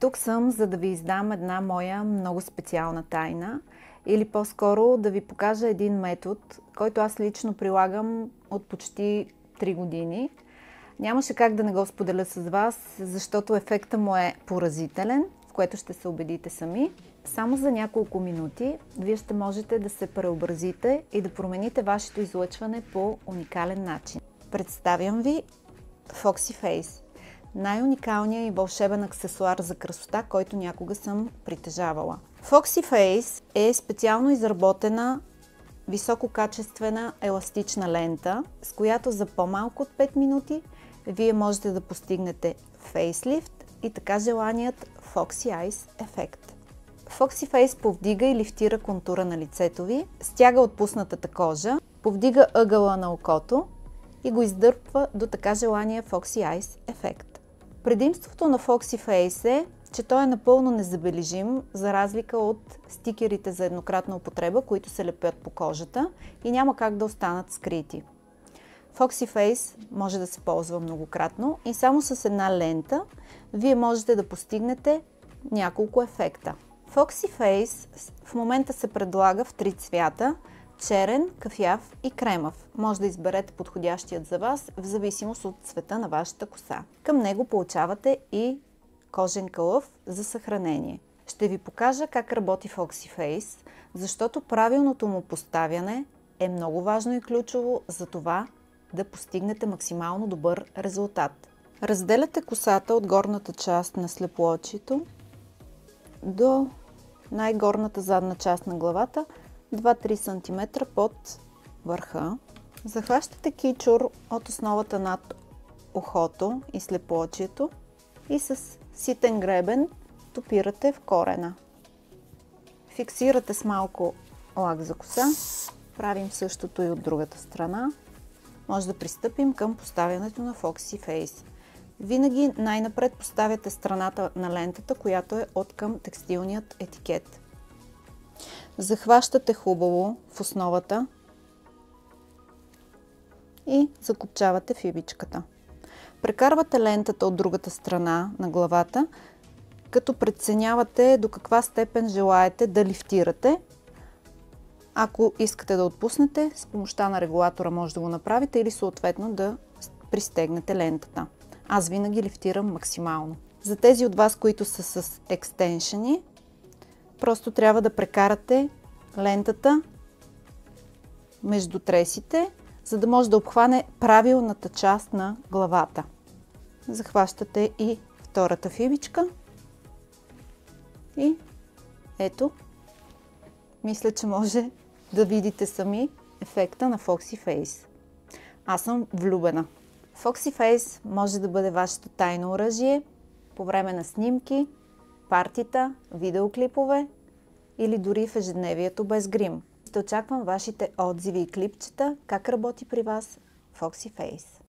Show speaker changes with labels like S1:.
S1: Тук съм, за да ви издам една моя много специална тайна или по-скоро да ви покажа един метод, който аз лично прилагам от почти 3 години. Нямаше как да не го споделя с вас, защото ефектът му е поразителен, в което ще се убедите сами. Само за няколко минути вие ще можете да се преобразите и да промените вашето излъчване по уникален начин. Представям ви Foxy Face. Най-уникалният и вълшебен аксесуар за красота, който някога съм притежавала. Foxy Face е специално изработена висококачествена еластична лента, с която за по-малко от 5 минути вие можете да постигнете фейслифт и така желаният Foxy Eyes ефект. Foxy Face повдига и лифтира контура на лицето ви, стяга отпуснатата кожа, повдига ъгъла на окото и го издърпва до така желания Foxy Eyes ефект. Предимството на Foxy Face е, че той е напълно незабележим, за разлика от стикерите за еднократна употреба, които се лепят по кожата и няма как да останат скрити. Foxy Face може да се ползва многократно и само с една лента вие можете да постигнете няколко ефекта. Foxy Face в момента се предлага в 3 цвята: черен, кафяв и кремав. Може да изберете подходящият за вас в зависимост от цвета на вашата коса. Към него получавате и кожен кълъв за съхранение. Ще ви покажа как работи Foxy Face, защото правилното му поставяне е много важно и ключово за това да постигнете максимално добър резултат. Разделяте косата от горната част на слепоочието до най-горната задна част на главата, 2-3 см под върха. Захващате кичур от основата над ухото и слепоочието и с ситен гребен топирате в корена. Фиксирате с малко лак за коса. Правим същото и от другата страна. Може да пристъпим към поставянето на Foxy Face. Винаги най-напред поставяте страната на лентата, която е от към текстилният етикет. Захващате хубаво в основата и закопчавате фибичката. Прекарвате лентата от другата страна на главата, като преценявате до каква степен желаете да лифтирате. Ако искате да отпуснете, с помощта на регулатора може да го направите или съответно да пристегнете лентата. Аз винаги лифтирам максимално. За тези от вас, които са с екстеншъни, просто трябва да прекарате лентата между тресите, за да може да обхване правилната част на главата. Захващате и втората фибичка и ето, мисля, че може да видите сами ефекта на Foxy Face. Аз съм влюбена. Foxy Face може да бъде вашето тайно оръжие по време на снимки, партита, видеоклипове или дори в ежедневието без грим. Ще очаквам вашите отзиви и клипчета как работи при вас Foxy Face.